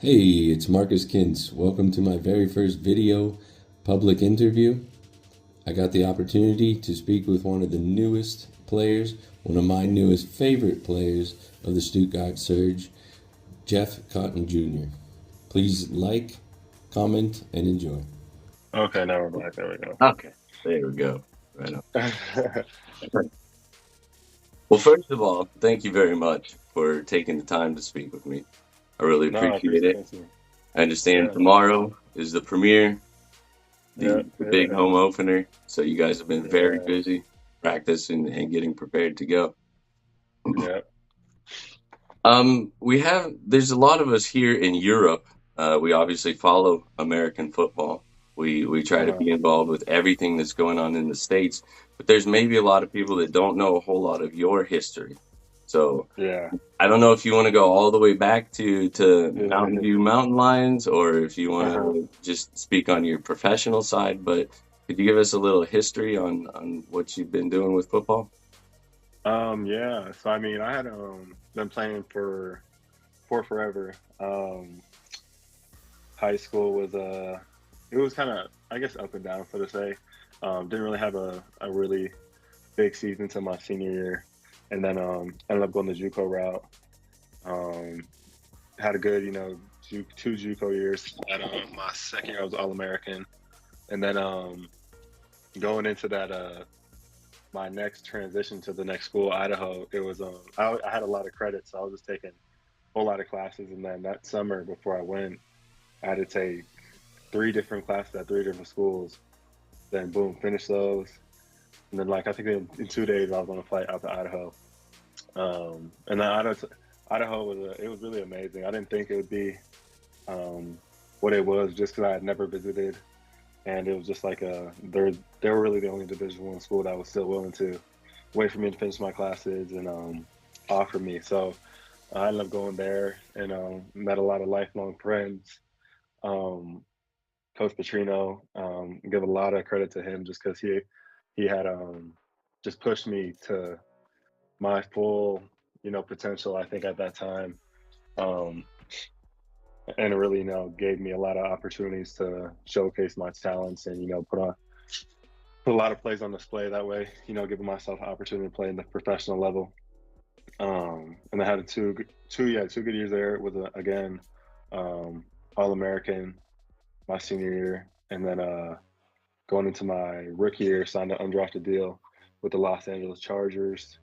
Hey, it's Marcus Kintz. Welcome to my very first video public interview. I got the opportunity to speak with one of the newest players, one of my newest favorite players of the Stuttgart Surge, Jeff Cotton Jr. Please like, comment, and enjoy. Okay, now we're back. There we go. Okay, there we go. Right on. Yeah, Well, first of all, thank you very much for taking the time to speak with me. I really no, I appreciate it. appreciate you. I understand Yeah, no, tomorrow is the premiere, yeah, the big yeah, home opener, so you guys have been very yeah, busy practicing and getting prepared to go. yeah. There's a lot of us here in Europe. We obviously follow American football. We try to Uh-huh. be involved with everything that's going on in the States, but there's maybe a lot of people that don't know a whole lot of your history. So Yeah, I don't know if you want to go all the way back to Mountain yeah. View Mountain Lions or if you want Uh-huh. to just speak on your professional side, but could you give us a little history on what you've been doing with football? Yeah. So I mean, I had been playing for forever. High school was it was kind of, I guess, up and down, so to say. Didn't really have a really big season until my senior year, and then ended up going the JUCO route. Um, had a good, two JUCO years. At my second year, I was All American, and then going into that my next transition to the next school, Idaho, it was I had a lot of credits, so I was just taking a whole lot of classes, and then that summer before I went, I had to take three different classes at three different schools. Then boom, finish those, and then like I think in 2 days I was on a flight out to Idaho. And then Idaho was it was really amazing. I didn't think it would be um, what it was just because I had never visited, and it was just like they were really the only Division I school that was still willing to wait for me to finish my classes and offer me. So I ended up going there and met a lot of lifelong friends. Um, Coach Petrino, give a lot of credit to him just because he had just pushed me to my full potential. I think at that time. Um, and it really gave me a lot of opportunities to showcase my talents and put a lot of plays on display that way, giving myself an opportunity to play in the professional level. And I had two good years there with again um, All American my senior year, and then going into my rookie year signed an undrafted deal with the Los Angeles Chargers,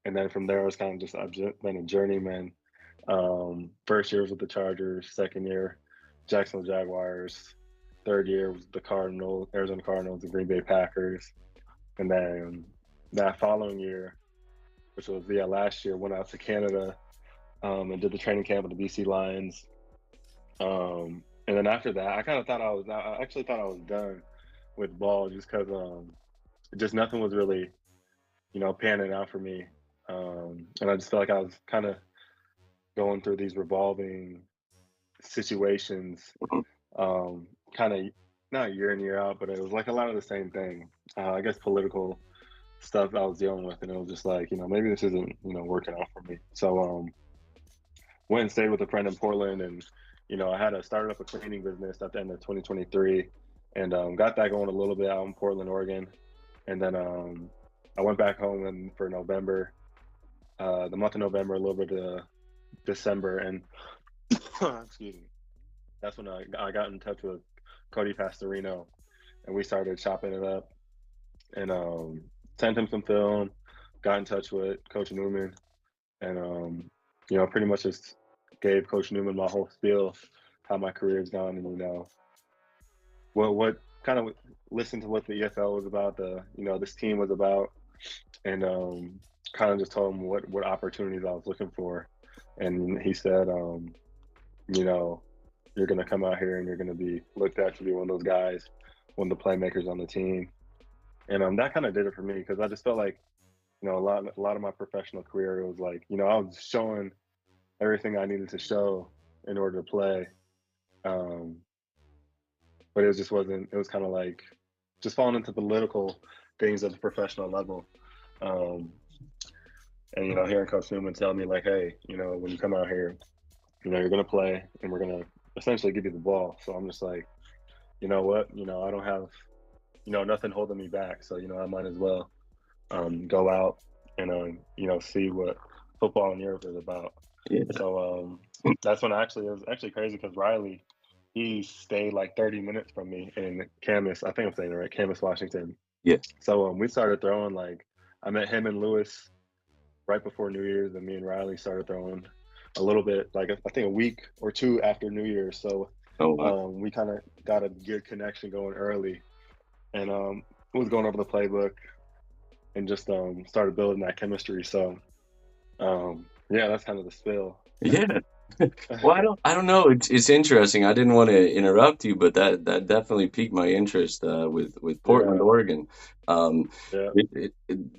and then from there I was kind of just I've been a journeyman. First year was with the Chargers, second year Jacksonville Jaguars, third year was the Cardinals, Arizona Cardinals, the Green Bay Packers, and then that following year, which was last year, went out to Canada and did the training camp with the BC Lions. And then after that, I kind of thought I actually thought I was done with ball just because just nothing was really panning out for me, and I just felt like I was kind of going through these revolving situations, kind of not year in year out, but it was like a lot of the same thing. I guess political stuff I was dealing with, and it was just like maybe this isn't working out for me. So went and stayed with a friend in Portland, and I had started up a cleaning business at the end of 2023, and got that going a little bit out in Portland, Oregon, and then I went back home and for November, the month of November, a little bit of December, and excuse me, that's when I got in touch with Cody Pastorino, and we started chopping it up, and sent him some film, got in touch with Coach Newman, and pretty much just gave Coach Newman my whole spiel, how my career's gone, and what kind of listened to what the EFL was about, the this team was about, and kind of just told him what opportunities I was looking for, and he said, you know, you're gonna come out here and you're gonna be looked at to be one of those guys, one of the playmakers on the team, and that kind of did it for me because I just felt like a lot of my professional career was like I was showing everything I needed to show in order to play. Um, but it just wasn't. It was kind of like just falling into political things at the professional level. Um, and hearing Coach Newman tell me like, hey, when you come out here, you're gonna play, and we're gonna essentially give you the ball. So I'm just like, you know what, I don't have, nothing holding me back. So I might as well go out and see what football in Europe is about. Yeah. So that's when it was actually crazy because Riley, he stayed like 30 minutes from me in Camas. I think I'm saying it right, Camas, Washington. Yeah. So we started throwing like I met him and Lewis right before New Year's, and me and Riley started throwing a little bit, like I think a week or two after New Year's. So Oh, wow. we kind of got a good connection going early, and was going over the playbook and just started building that chemistry. So yeah, that's kind of the spill. Yeah. Well, I don't know. It's interesting. I didn't want to interrupt you, but that definitely piqued my interest with Portland, Yeah, Oregon. Um, yeah,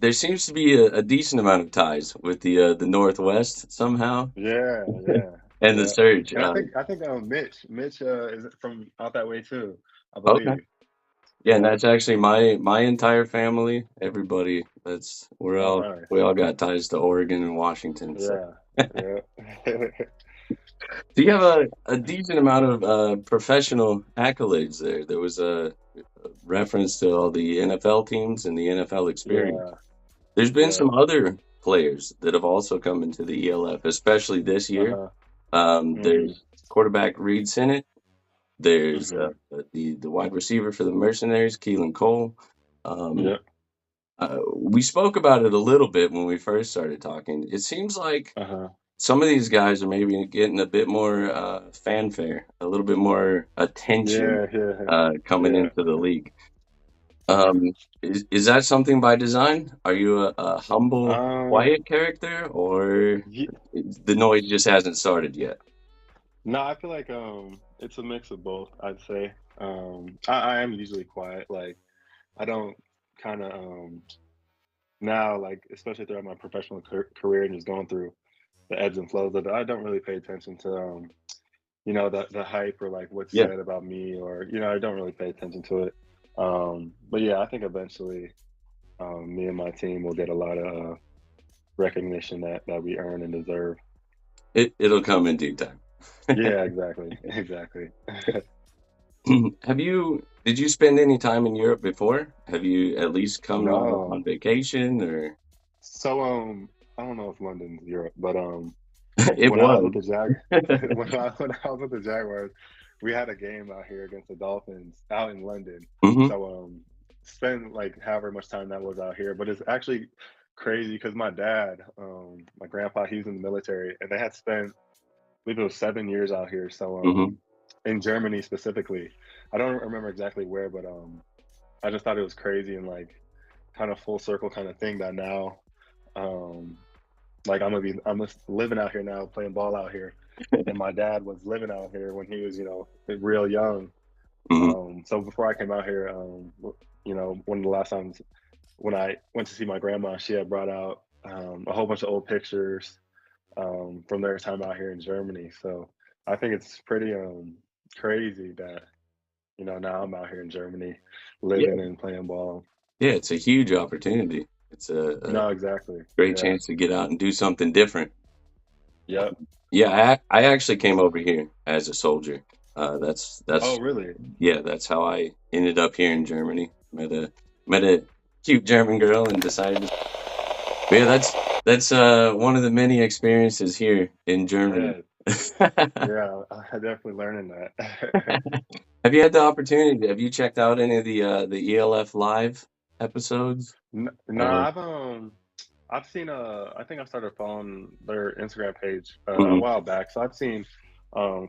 there seems to be a decent amount of ties with the Northwest somehow, yeah, yeah, and the yeah. Surge. And I think Mitch is from out that way too, I Okay. believe. Yeah, and Yeah. that's actually my entire family. Everybody. Oh, nice. We all got ties to Oregon and Washington. So. Yeah, yeah. Do you have a decent amount of professional accolades there? There was a reference to all the NFL teams and the NFL experience. Yeah, There's been yeah. some other players that have also come into the ELF, especially this year. Uh-huh. Mhm. There's quarterback Reed Sinnett. There's Mhm. the wide receiver for the Mercenaries, Keelan Cole. Um, Yeah. we spoke about it a little bit when we first started talking. It seems like Uh-huh. some of these guys are maybe getting a bit more fanfare, a little bit more attention Yeah, yeah, coming yeah. into the league. Is that something by design? Are you a humble, Um, quiet character, or ye the noise just hasn't started yet? no, I feel like it's a mix of both, I'd say. I am usually quiet. Like I don't kind of now, like especially throughout my professional career and just going through the ebbs and flows of it, I don't really pay attention to the hype or like what's Yeah, said about me, or I don't really pay attention to it. But yeah, I think eventually me and my team will get a lot of recognition that we earn and deserve. it'll come in due time. Yeah, exactly, exactly. Did you spend any time in Europe before? Have you at least come on No, vacation or? so I don't know if London's Europe, but It when I was was. with the when I was with the Jaguars, we had a game out here against the Dolphins out in London. Hmm. So spent like however much time that was out here, but it's actually crazy because my dad, my grandpa, he was in the military, and they had spent, I believe it was 7 years out here. So Hmm. in Germany specifically, I don't remember exactly where, but I just thought it was crazy and like kind of full circle kind of thing that now um like I'm just living out here now, playing ball out here, and my dad was living out here when he was real young. Hmm. So before I came out here, one of the last times when I went to see my grandma, she had brought out a whole bunch of old pictures from their time out here in Germany. So I think it's pretty crazy that now I'm out here in Germany living Yeah, and playing ball. yeah, it's a huge opportunity. It's a No, exactly. great Yeah. chance to get out and do something different. Yep. Yeah, I actually came over here as a soldier. Oh, That's really? yeah, that's how I ended up here in Germany. Met a cute German girl and decided to. But yeah, that's one of the many experiences here in Germany. Yeah. Yeah. I definitely learning that. Have you had the opportunity? Have you checked out any of the ELF live episodes? No, Uh, I've seen I think I started following their Instagram page a mhm. while back, so I've seen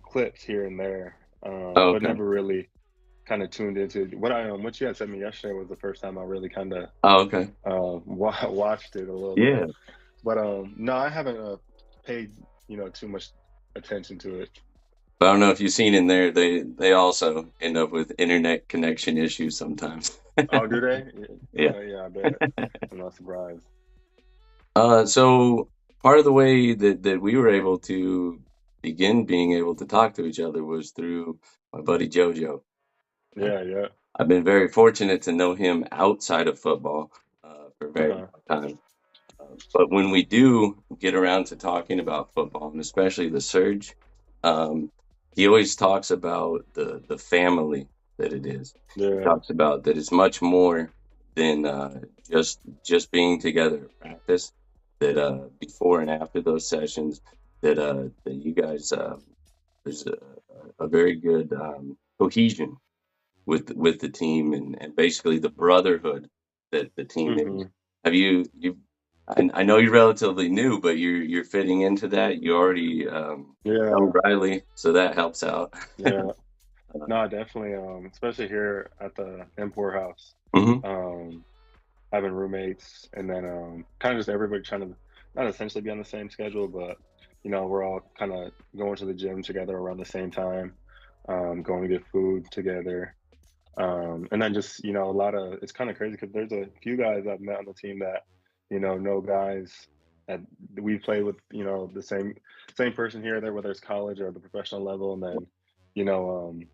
clips here and there, Oh, but okay. never really kind of tuned into it. What you had sent me yesterday was the first time I really kind of Oh, okay. watched it a little bit. Yeah. But no, I haven't paid too much attention to it. But I don't know if you've seen in there, they also end up with internet connection issues sometimes. Oh, do they? Yeah. Yeah, I bet. I'm not surprised. So part of the way that we were able to begin being able to talk to each other was through my buddy Jojo. Uh, Yeah, yeah. I've been very fortunate to know him outside of football for a very Uh-huh. long time. But when we do get around to talking about football, and especially the Surge, um, he always talks about the family that it is. He Yeah. talks about that it's much more than just being together at practice. That before and after those sessions, that you guys there's a very good cohesion with the team and basically the brotherhood that the team is. Hmm. Have you? I know you're relatively new, but you're fitting into that. You already know Yeah. Riley, so that helps out. Yeah. No, definitely. Especially here at the Import House. Hmm. Um, Having roommates, and then kind of just everybody trying to not essentially be on the same schedule, but we're all kind of going to the gym together around the same time, going to get food together, and then just a lot of it's kind of crazy because there's a few guys I've met on the team that know guys that we played with, the same person here or there, whether it's college or the professional level, and then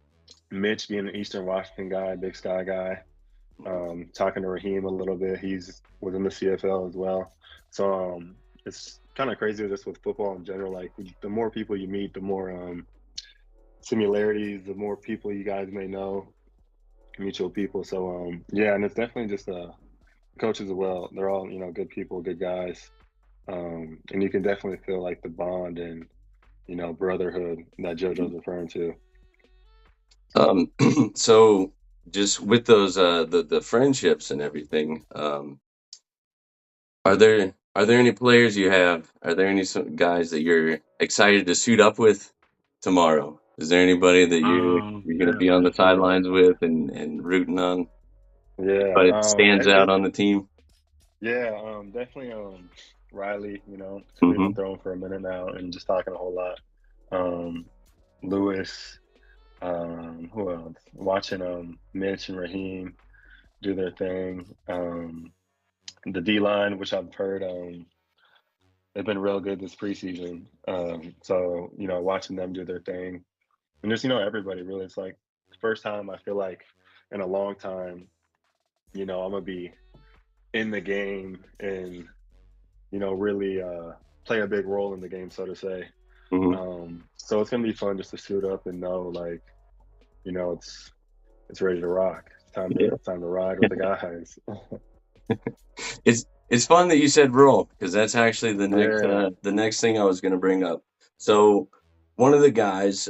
Mitch being an Eastern Washington guy, Big Sky guy, talking to Raheem a little bit. He's was in the CFL as well. So it's kind of crazy just with football in general. Like the more people you meet, the more similarities, the more people you guys may know, mutual people. So yeah, and it's definitely just coaches as well. They're all good people, good guys, and you can definitely feel like the bond and brotherhood that JoJo's referring to. Um, so just with those the friendships and everything, are there any players you have? Are there any guys that you're excited to suit up with tomorrow? Is there anybody that you're going to Yeah, be on the definitely. sidelines with and rooting on? Yeah, But it stands out on the team. yeah, definitely. Riley, because we've been Hmm. throwing for a minute now and just talking a whole lot. Um, Lewis, who else? Watching Mitch and Raheem do their thing. The D line, which I've heard they've been real good this preseason. So watching them do their thing, and just everybody really. It's like the first time I feel like in a long time, I'm gonna be in the game and really play a big role in the game, so to say. Hmm. So it's gonna be fun just to suit up and know, like, it's ready to rock. Yeah. It's time to ride with the guys. It's fun that you said roll because that's actually Yeah. the next thing I was going to bring up. So one of the guys,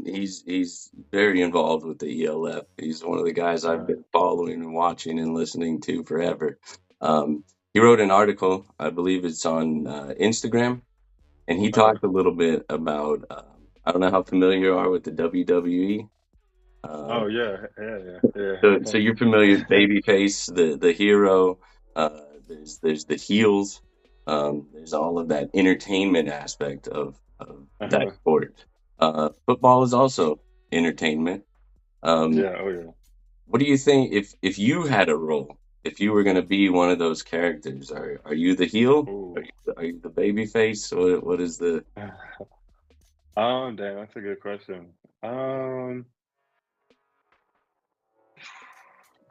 he's very involved with the ELF. He's one of the guys I've Uh, been following and watching and listening to forever. Um, he wrote an article, I believe it's on Instagram, and he uh, talked a little bit about. I don't know how familiar you are with the WWE. oh yeah, yeah, So you're familiar with yeah. Babyface, the hero. Uh, there's the heels. There's all of that entertainment aspect of that Uh-huh. sport. Football is also entertainment. Um, Yeah, oh yeah. what do you think if you had a role? If you were going to be one of those characters, are you the heel? Ooh. Are you the babyface? What is the? Damn, that's a good question. Um,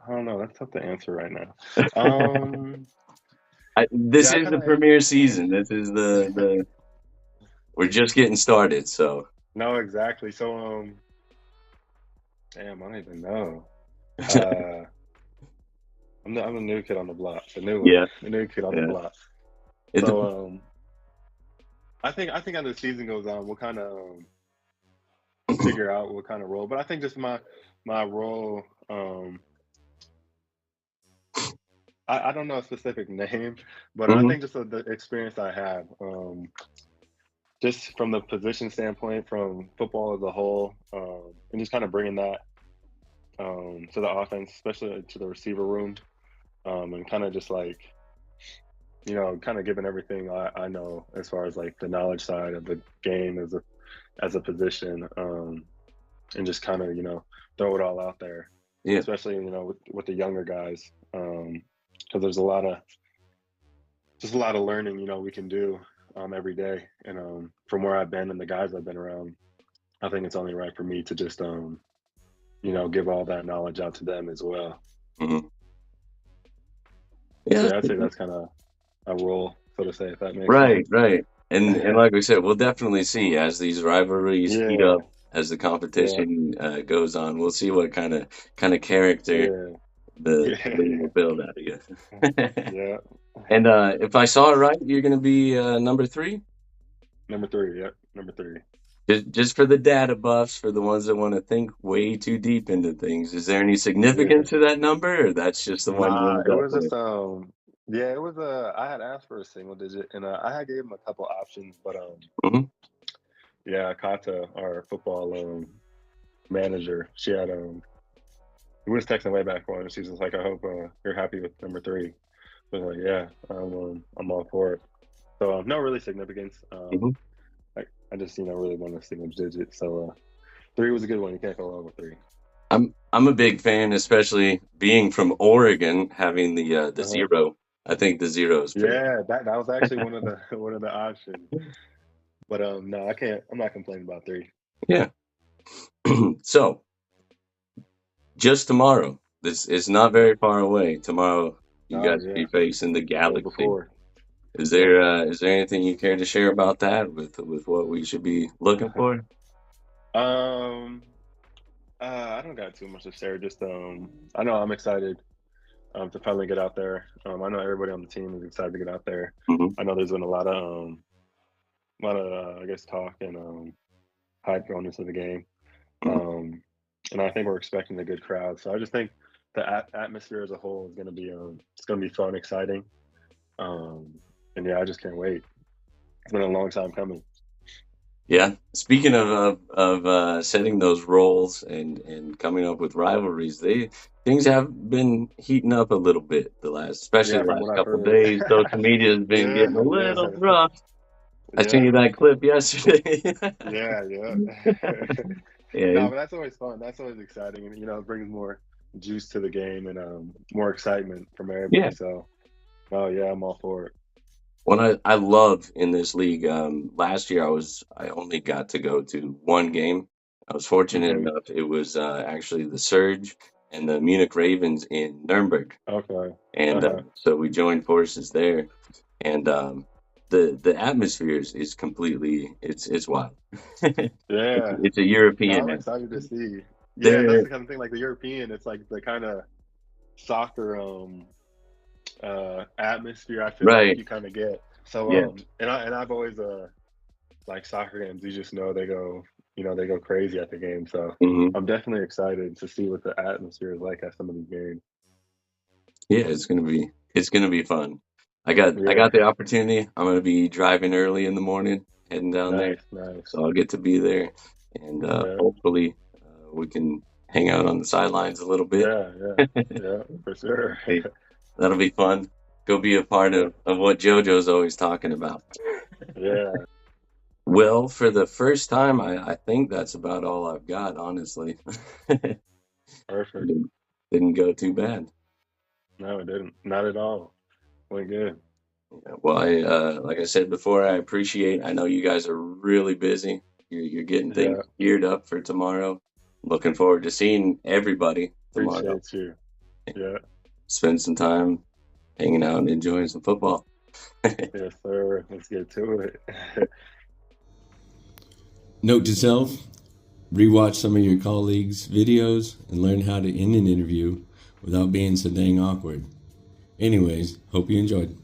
I don't know. That's tough to answer right now. Um, This yeah, I is kind the of. premiere season. This is the we're just getting started. So No, exactly. So, damn, I don't even know. Uh, I'm the new kid on the block, the new one, yeah, the new kid on the yeah. block. It, So, I think as the season goes on, we'll kind of figure out what kind of role. But I think just my role, I don't know a specific name, but I Mhm. think just the experience I have, just from the position standpoint, from football as a whole, and just kind of bringing that to the offense, especially to the receiver room, and kind of just like kind of giving everything I know as far as like the knowledge side of the game as a position, and just kind of throw it all out there, Yeah. especially with the younger guys, because there's a lot of learning we can do every day, and from where I've been and the guys I've been around, I think it's only right for me to just give all that knowledge out to them as well. Mhm. So Yeah. yeah, I'd say that's kind of a role, so to say, if that makes Right, sense. right. And like we said, we'll definitely see as these rivalries heat Yeah. up, as the competition goes on. We'll see what kind of character Yeah. the Yeah. league will build out of you. Yeah. And if I saw it right, you're going to be number 3. Number 3. Yep. Number 3. Just for the data buffs, for the ones that want to think way too deep into things, is there any Yeah. significance to that number, or that's just the one you Nah, ended it up was just with? yeah, it was I had asked for a single digit, and I had gave him a couple options, but Hmm. yeah, Kata, our football manager, she had we was texting way back on. She's just like, I hope you're happy with number 3. I was like, yeah, I'm all for it. So no really significance. Hmm. I just really want a single digit. So 3 was a good one. You can't go wrong with 3. I'm a big fan, especially being from Oregon, having the Uh-huh. 0. I think the 0 is pretty. Yeah, that was actually one of the one of the options. But no, I can't. I'm not complaining about 3. Yeah. So just tomorrow, this is not Mhm. very far away. Tomorrow, you Oh guys will yeah, be facing the the day Galaxy. before. Yep. Is there anything you care to share about that with what we should be looking for? um, I don't got too much to share. Just I know I'm excited to finally get out there. I know everybody on the team is excited to get out there. Hmm. I know there's been a lot of I guess talk and hype going into the game. Hmm. Um, and I think we're expecting a good crowd. So I just think the atmosphere as a whole is going to be it's going to be fun, exciting. Um, and yeah, I just can't wait. It's been a long time coming. Yeah. Speaking of setting those roles and coming up with rivalries, things have been heating up a little bit especially Yeah, the from last what I've couple of heard. days. Social media has been Yeah, getting a little yeah, rough. I seen yeah, you that clip yesterday. yeah, yeah. Yeah, No, but that's always fun. That's always exciting, and it brings more juice to the game and more excitement from everybody. yeah. So, oh yeah, I'm all for it. What I love in this league, last year I only got to go to one game. I was fortunate Hmm. enough. It was actually the Surge and the Munich Ravens in Nuremberg, Okay. Uh and huh. so we joined forces there. And the atmosphere is completely it's wild. Yeah. It's a No, European I'm atmosphere. excited to see. Yeah, that's There, the kind of thing. Like the European, it's like the kind of soccer atmosphere. I feel like right? you kind of get. So Yeah. and I've always like soccer games. You just know they go crazy at the game. So Hmm. I'm definitely excited to see what the atmosphere is like at some of these games. Yeah, it's gonna be fun. I Yeah. got the opportunity. I'm gonna be driving early in the morning, heading down there, Nice. Nice. so I'll get to be there, and Yeah. hopefully we can hang out on the sidelines a little bit. Yeah. Yeah. Yeah. For sure. Hey, that'll be fun. Go be a part Yeah. of what JoJo's always talking about. Yeah. Well, for the first time, I think that's about all I've got, honestly. Perfect. Didn't go too bad. No, it didn't. Not at all. Went good. Well, like I said before, I know you guys are really busy. You're getting things Yeah. geared up for tomorrow. Looking forward to seeing everybody tomorrow. Appreciate you. Yeah. Spend some time hanging out and enjoying some football. Yes, sir. Let's get to it. Note to self, rewatch some of your colleagues' videos and learn how to end an interview without being so dang awkward. Anyways, hope you enjoyed.